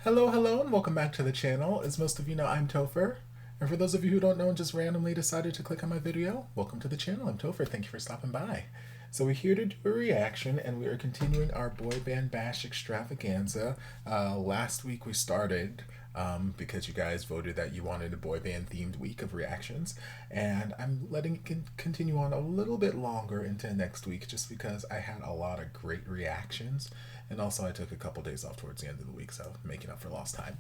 Hello, hello, and welcome back to the channel. As most of you know, I'm Topher. And for those of you who don't know and just randomly decided to click on my video, welcome to the channel. I'm Topher. Thank you for stopping by. So we're here to do a reaction, and we are continuing our boy band bash extravaganza. Last week we started because you guys voted that you wanted a boy band themed week of reactions, and I'm letting it continue on a little bit longer into next week just because I had a lot of great reactions. And also I took a couple days off towards the end of the week, so making up for lost time.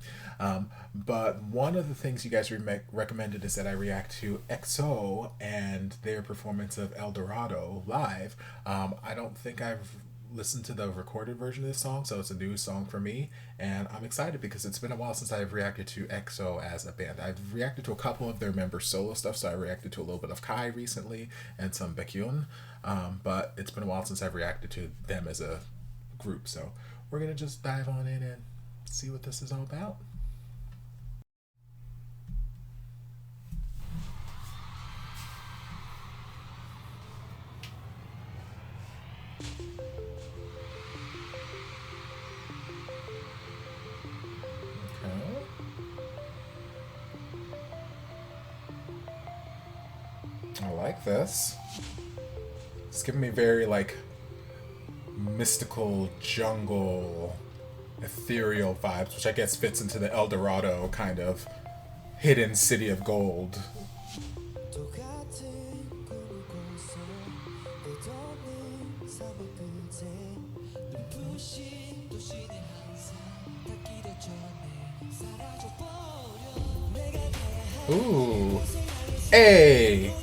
But one of the things you guys recommended is that I react to EXO and their performance of El Dorado live. I don't think I've listened to the recorded version of this song, so it's a new song for me, and I'm excited because it's been a while since I've reacted to EXO as a band. I've reacted to a couple of their members' solo stuff, so I reacted to a little bit of Kai recently and some Baekhyun, but it's been a while since I've reacted to them as a group, so we're gonna just dive on in and see what this is all about. Okay. I like this. It's giving me very like mystical jungle ethereal vibes, which I guess fits into the El Dorado kind of hidden city of gold. Ooh. Hey.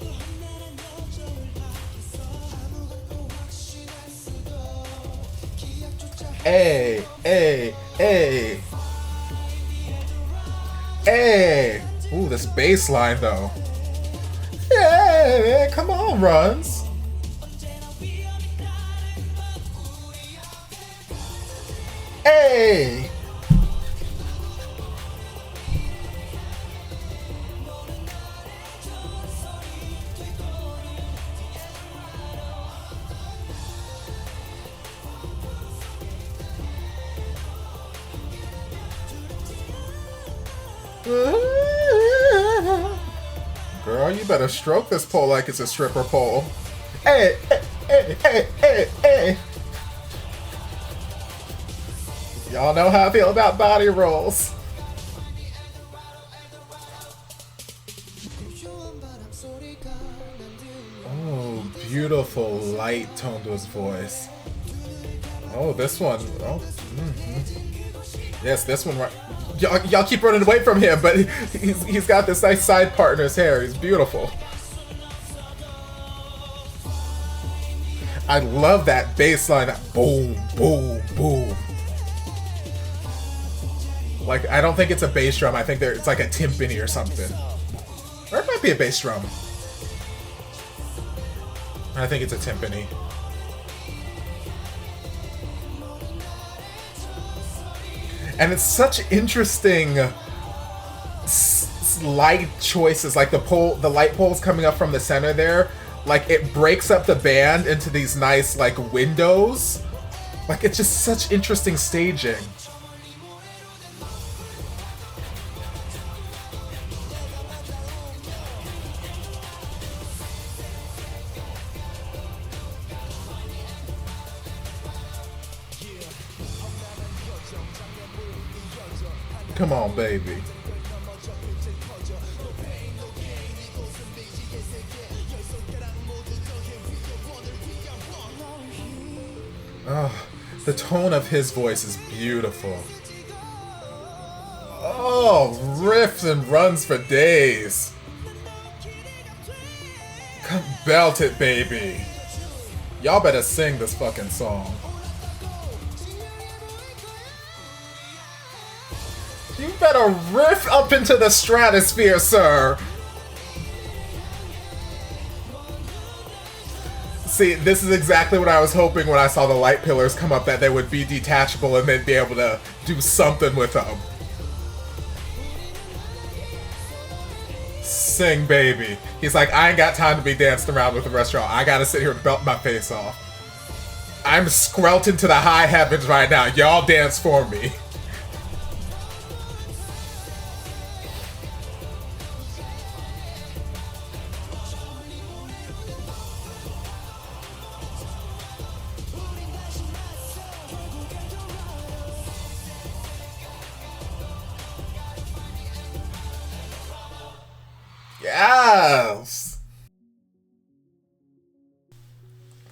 Hey, hey, hey. Hey. Ooh, this bass line though. Hey, come on, runs. Hey. Girl, you better stroke this pole like it's a stripper pole. Hey, hey, hey, hey, hey, hey. Y'all know how I feel about body rolls. Oh, beautiful light tone to his voice. Oh, this one. Oh, yes, this one right. Y'all keep running away from him, but he's got this nice side part in his hair. He's beautiful. I love that bass line. Boom, boom, boom. Like, I don't think it's a bass drum. I think it's like a timpani or something. Or it might be a bass drum. I think it's a timpani. And it's such interesting light choices, like the light poles coming up from the center there, like it breaks up the band into these nice like windows. Like it's just such interesting staging. Come on, baby. Oh, the tone of his voice is beautiful. Oh, riffs and runs for days. Come belt it, baby. Y'all better sing this fucking song. You better riff up into the stratosphere, sir! See, this is exactly what I was hoping when I saw the light pillars come up, that they would be detachable and then be able to do something with them. Sing, baby. He's like, I ain't got time to be dancing around with the rest of y'all. I gotta sit here and belt my face off. I'm squelting to the high heavens right now. Y'all dance for me. Yes.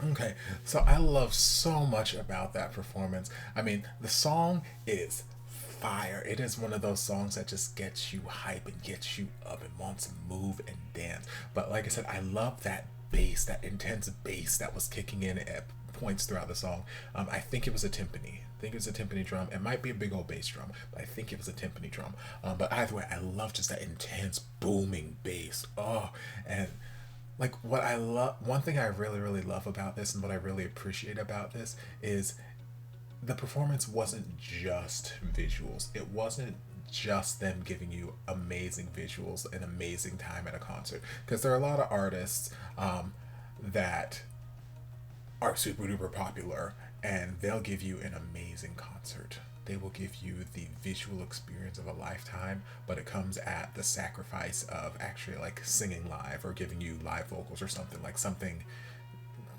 Okay, so I love so much about that performance. I mean, the song is fire. It is one of those songs that just gets you hype and gets you up and wants to move and dance. But like I said, I love that bass, that intense bass that was kicking in at points throughout the song. I think it was a timpani. I think it was a timpani drum. It might be a big old bass drum, but I think it was a timpani drum. But either way, I love just that intense booming bass. Oh, and like what I love, one thing I really love about this and what I really appreciate about this is the performance wasn't just visuals. It wasn't just them giving you amazing visuals and amazing time at a concert, because there are a lot of artists that are super duper popular and they'll give you an amazing concert. They will give you the visual experience of a lifetime, but it comes at the sacrifice of actually like singing live or giving you live vocals or something, like something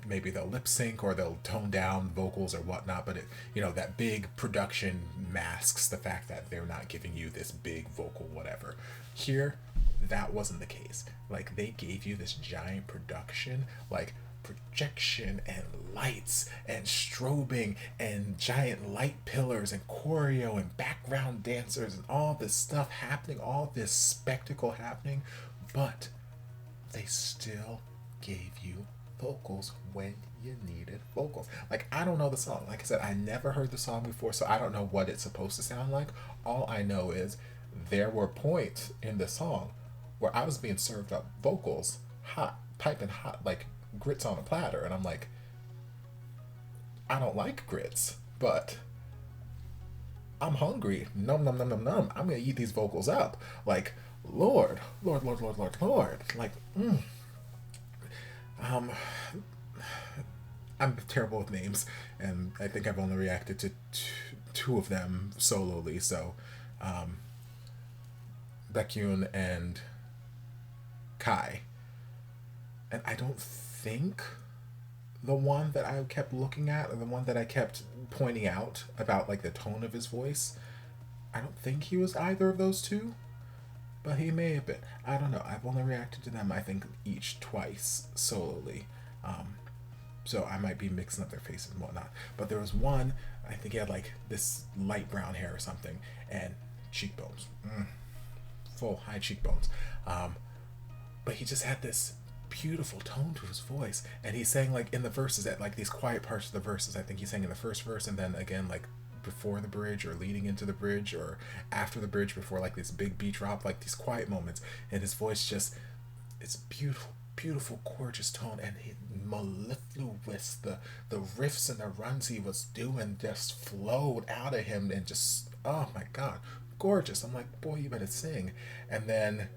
maybe they'll lip sync or they'll tone down vocals or whatnot, but it, you know, that big production masks the fact that they're not giving you this big vocal whatever. Here, that wasn't the case. Like they gave you this giant production, like projection and lights and strobing and giant light pillars and choreo and background dancers and all this stuff happening, all this spectacle happening, but they still gave you vocals when you needed vocals. Like, I don't know the song. Like I said, I never heard the song before, so I don't know what it's supposed to sound like. All I know is there were points in the song where I was being served up vocals hot, piping hot, like grits on a platter. And I'm like, I don't like grits, but I'm hungry. Num num num num num. I'm gonna eat these vocals up. Like, Lord, Lord, Lord, Lord, Lord, Lord. Like, um, I'm terrible with names, and I think I've only reacted to two of them solely. So, Baekhyun and Kai, and I don't think the one that I kept looking at, or the one that I kept pointing out about like the tone of his voice, I don't think he was either of those two, but he may have been. I don't know. I've only reacted to them, I think, each twice solely. So I might be mixing up their faces and whatnot. But there was one, I think he had like this light brown hair or something, and cheekbones. Full high cheekbones. But he just had this beautiful tone to his voice, and he sang like in the verses, at like these quiet parts of the verses. I think he sang in the first verse, and then again like before the bridge or leading into the bridge or after the bridge before like this big beat drop, like these quiet moments, and his voice just, it's beautiful gorgeous tone, and he mellifluous, the riffs and the runs he was doing just flowed out of him, and just, oh my god, gorgeous. I'm like, boy, you better sing. And then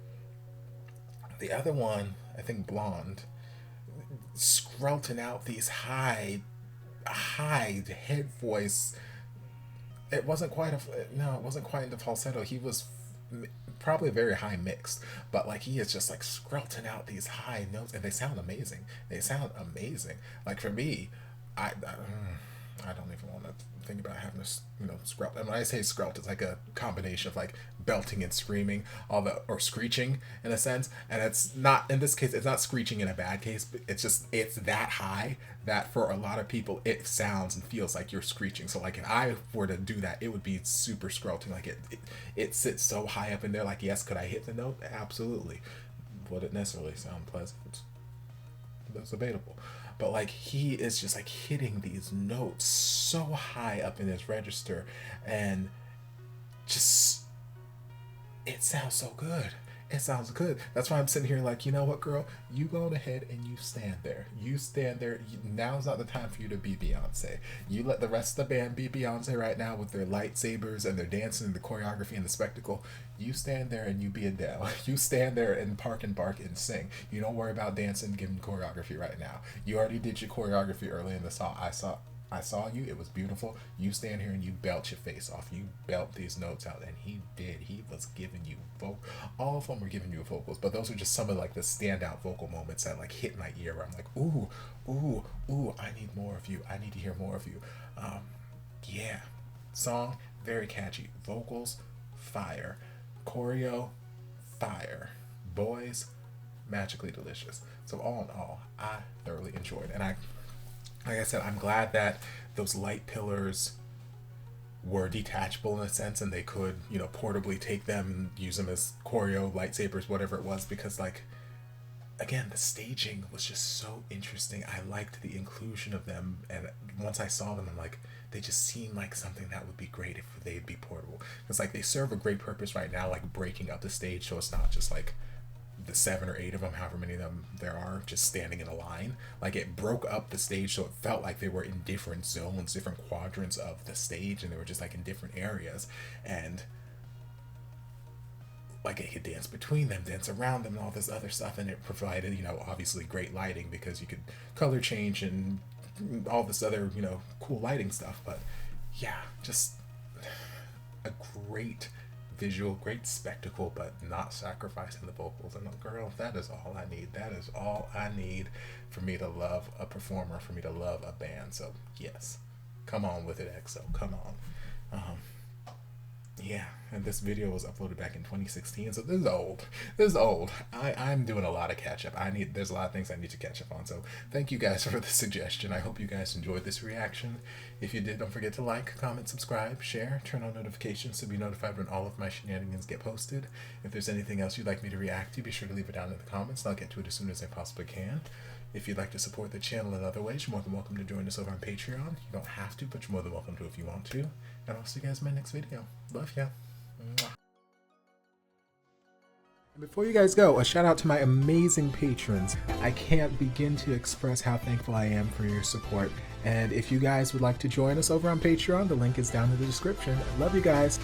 the other one, I think blonde, skrelting out these high head voice. It wasn't quite a, no, it wasn't quite into falsetto. He was probably very high mixed, but like he is just like skrelting out these high notes, and they sound amazing. They sound amazing. Like for me, I don't even want to think about having this, you know, skrelt. And when I say skrelt, it's like a combination of like belting and screaming, all the, or screeching in a sense. And it's not, in this case, it's not screeching in a bad case, but it's just, it's that high that for a lot of people it sounds and feels like you're screeching. So like if I were to do that, it would be super skrelting. Like it sits so high up in there. Like, yes, could I hit the note? Absolutely. Would it necessarily sound pleasant? That's debatable. But like he is just like hitting these notes so high up in his register, and just, it sounds so good. It sounds good. That's why I'm sitting here like, you know what, girl? You go ahead and you stand there. You stand there. Now's not the time for you to be Beyonce. You let the rest of the band be Beyonce right now with their lightsabers and their dancing and the choreography and the spectacle. You stand there and you be Adele. You stand there and park and bark and sing. You don't worry about dancing and giving choreography right now. You already did your choreography early in the song. I saw you. It was beautiful. You stand here and you belt your face off. You belt these notes out, and he did. He was giving you all of them were giving you vocals, but those are just some of like the standout vocal moments that like hit my ear. Where I'm like, ooh, ooh, ooh. I need more of you. I need to hear more of you. Yeah, song very catchy. Vocals fire. Choreo fire. Boys magically delicious. So all in all, I thoroughly enjoyed. And like I said, I'm glad that those light pillars were detachable in a sense, and they could, you know, portably take them and use them as choreo lightsabers, whatever it was, because like, again, the staging was just so interesting. I liked the inclusion of them, and once I saw them, I'm like, they just seem like something that would be great if they'd be portable. Because like they serve a great purpose right now, like breaking up the stage, so it's not just like the 7 or 8 of them, however many of them there are, just standing in a line. Like it broke up the stage, so it felt like they were in different zones, different quadrants of the stage, and they were just like in different areas, and like it could dance between them, dance around them, and all this other stuff. And it provided, you know, obviously great lighting, because you could color change and all this other, you know, cool lighting stuff. But yeah, just a great visual, great spectacle, but not sacrificing the vocals. And girl, that is all I need. That is all I need for me to love a performer, for me to love a band. So yes, come on with it, EXO, come on. Yeah, and this video was uploaded back in 2016, so this is old. This is old. I'm doing a lot of catch up. There's a lot of things I need to catch up on, so thank you guys for the suggestion. I hope you guys enjoyed this reaction. If you did, don't forget to like, comment, subscribe, share, turn on notifications to be notified when all of my shenanigans get posted. If there's anything else you'd like me to react to, be sure to leave it down in the comments, and I'll get to it as soon as I possibly can. If you'd like to support the channel in other ways, you're more than welcome to join us over on Patreon. You don't have to, but you're more than welcome to if you want to. And I'll see you guys in my next video. Love ya. Mwah. And before you guys go, a shout out to my amazing patrons. I can't begin to express how thankful I am for your support. And if you guys would like to join us over on Patreon, the link is down in the description. Love you guys.